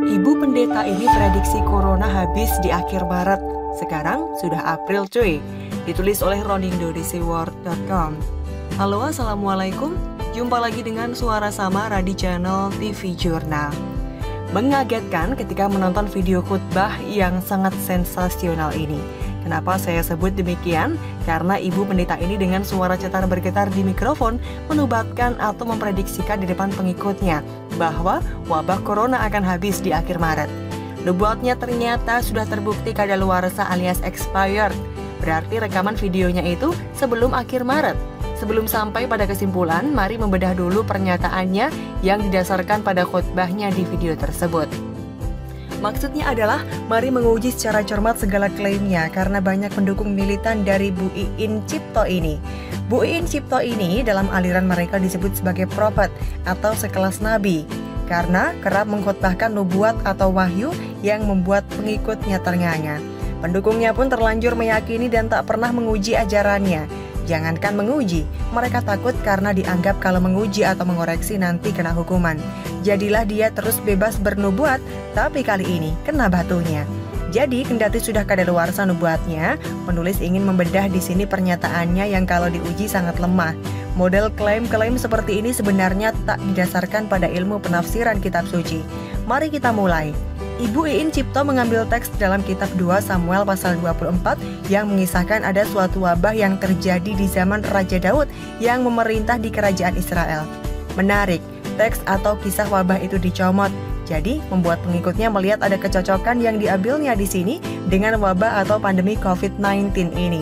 Ibu pendeta ini prediksi corona habis di akhir Maret. Sekarang sudah April cuy. Ditulis oleh Ronindo di seaworld.com. Halo, assalamualaikum. Jumpa lagi dengan Suara Samara di channel TV Jurnal. Mengagetkan ketika menonton video khutbah yang sangat sensasional ini. Kenapa saya sebut demikian? Karena ibu pendeta ini dengan suara cetar bergetar di mikrofon menubatkan atau memprediksikan di depan pengikutnya bahwa wabah corona akan habis di akhir Maret. Nubuatnya ternyata sudah terbukti kadaluarsa alias expired. Berarti rekaman videonya itu sebelum akhir Maret. Sebelum sampai pada kesimpulan, mari membedah dulu pernyataannya yang didasarkan pada khutbahnya di video tersebut. Maksudnya adalah, mari menguji secara cermat segala klaimnya karena banyak pendukung militan dari Bu Iin Cipto ini. Bu Iin Cipto ini dalam aliran mereka disebut sebagai prophet atau sekelas nabi karena kerap mengkhotbahkan nubuat atau wahyu yang membuat pengikutnya ternganga. Pendukungnya pun terlanjur meyakini dan tak pernah menguji ajarannya. Jangankan menguji, mereka takut karena dianggap kalau menguji atau mengoreksi nanti kena hukuman. Jadilah dia terus bebas bernubuat, tapi kali ini kena batunya. Jadi, kendati sudah kadaluarsa nubuatnya, penulis ingin membedah di sini pernyataannya yang kalau diuji sangat lemah. Model klaim-klaim seperti ini sebenarnya tak didasarkan pada ilmu penafsiran kitab suci. Mari kita mulai. Ibu Iin Cipto mengambil teks dalam kitab 2 Samuel pasal 24 yang mengisahkan ada suatu wabah yang terjadi di zaman Raja Daud yang memerintah di kerajaan Israel. Menarik, teks atau kisah wabah itu dicomot. Jadi, membuat pengikutnya melihat ada kecocokan yang diambilnya di sini dengan wabah atau pandemi COVID-19 ini.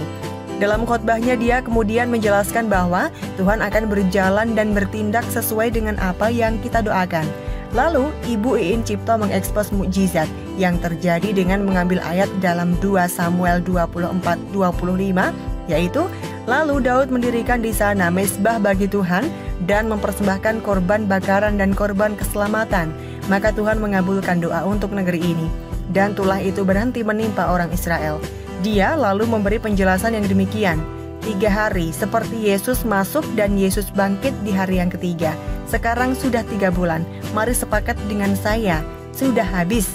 Dalam khotbahnya dia kemudian menjelaskan bahwa Tuhan akan berjalan dan bertindak sesuai dengan apa yang kita doakan. Lalu, Ibu Iin Cipto mengekspos mukjizat yang terjadi dengan mengambil ayat dalam 2 Samuel 24:25, yaitu, lalu Daud mendirikan di sana mezbah bagi Tuhan dan mempersembahkan korban bakaran dan korban keselamatan. Maka Tuhan mengabulkan doa untuk negeri ini, dan tulah itu berhenti menimpa orang Israel. Dia lalu memberi penjelasan yang demikian. 3 hari seperti Yesus masuk dan Yesus bangkit di hari yang ketiga. Sekarang sudah 3 bulan, mari sepakat dengan saya. Sudah habis,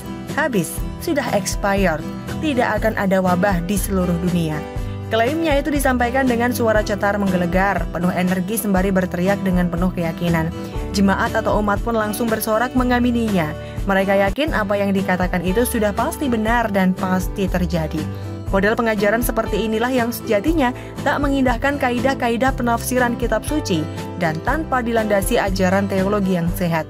sudah expired. Tidak akan ada wabah di seluruh dunia. Klaimnya itu disampaikan dengan suara cetar menggelegar, penuh energi sembari berteriak dengan penuh keyakinan. Jemaat atau umat pun langsung bersorak mengamininya. Mereka yakin apa yang dikatakan itu sudah pasti benar dan pasti terjadi. Model pengajaran seperti inilah yang sejatinya tak mengindahkan kaidah-kaidah penafsiran kitab suci dan tanpa dilandasi ajaran teologi yang sehat.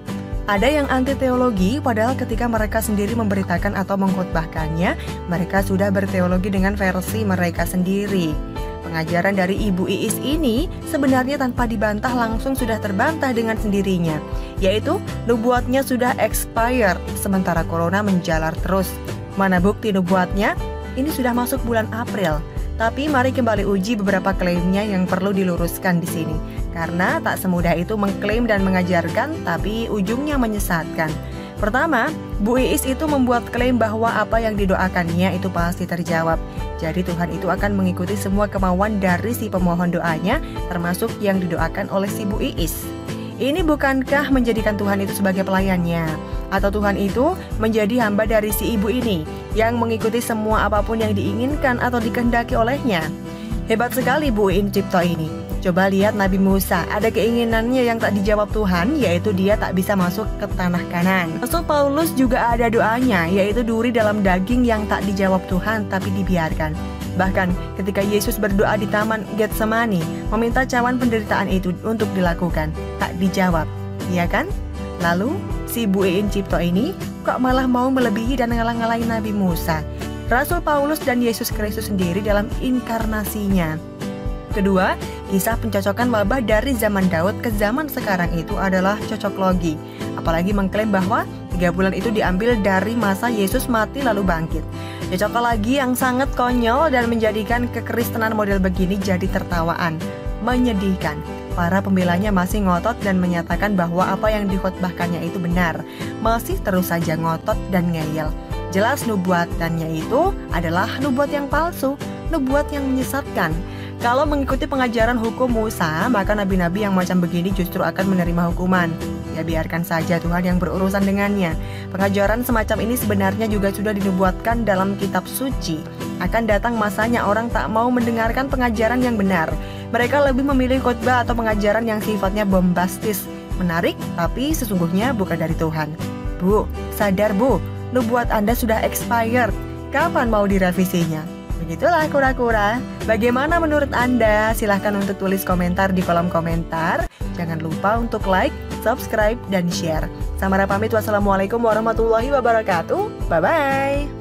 Ada yang anti teologi padahal ketika mereka sendiri memberitakan atau mengkhotbahkannya, mereka sudah berteologi dengan versi mereka sendiri. Pengajaran dari Ibu Iis ini sebenarnya tanpa dibantah langsung sudah terbantah dengan sendirinya, yaitu nubuatnya sudah expired sementara corona menjalar terus. Mana bukti nubuatnya? Ini sudah masuk bulan April, tapi mari kembali uji beberapa klaimnya yang perlu diluruskan di sini. Karena tak semudah itu mengklaim dan mengajarkan, tapi ujungnya menyesatkan. Pertama, Bu Iis itu membuat klaim bahwa apa yang didoakannya itu pasti terjawab. Jadi Tuhan itu akan mengikuti semua kemauan dari si pemohon doanya, termasuk yang didoakan oleh si Bu Iis. Ini bukankah menjadikan Tuhan itu sebagai pelayannya? Atau Tuhan itu menjadi hamba dari si ibu ini yang mengikuti semua apapun yang diinginkan atau dikehendaki olehnya? Hebat sekali Bu Iin Cipto ini. Coba lihat Nabi Musa, ada keinginannya yang tak dijawab Tuhan, yaitu dia tak bisa masuk ke tanah Kanan. Rasul Paulus juga ada doanya, yaitu duri dalam daging yang tak dijawab Tuhan tapi dibiarkan. Bahkan ketika Yesus berdoa di Taman Getsemani, meminta cawan penderitaan itu untuk dilakukan, tak dijawab, ya kan? Lalu, si Bu Iin Cipto ini kok malah mau melebihi dan ngalah-ngalahin Nabi Musa, Rasul Paulus dan Yesus Kristus sendiri dalam inkarnasinya. Kedua, kisah pencocokan wabah dari zaman Daud ke zaman sekarang itu adalah cocok logi. Apalagi mengklaim bahwa 3 bulan itu diambil dari masa Yesus mati lalu bangkit. Cocok lagi yang sangat konyol dan menjadikan kekristenan model begini jadi tertawaan. Menyedihkan. Para pembelanya masih ngotot dan menyatakan bahwa apa yang dikhotbahkannya itu benar. Masih terus saja ngotot dan ngeyel. Jelas nubuatannya itu adalah nubuat yang palsu, nubuat yang menyesatkan. Kalau mengikuti pengajaran hukum Musa, maka nabi-nabi yang macam begini justru akan menerima hukuman. Ya biarkan saja Tuhan yang berurusan dengannya. Pengajaran semacam ini sebenarnya juga sudah dinubuatkan dalam kitab suci. Akan datang masanya orang tak mau mendengarkan pengajaran yang benar. Mereka lebih memilih khotbah atau pengajaran yang sifatnya bombastis, menarik, tapi sesungguhnya bukan dari Tuhan. Bu, sadar Bu, nubuat Anda sudah expired. Kapan mau direvisinya? Begitulah kura-kura. Bagaimana menurut Anda? Silahkan untuk tulis komentar di kolom komentar. Jangan lupa untuk like, subscribe, dan share. Samara pamit, wassalamualaikum warahmatullahi wabarakatuh. Bye-bye.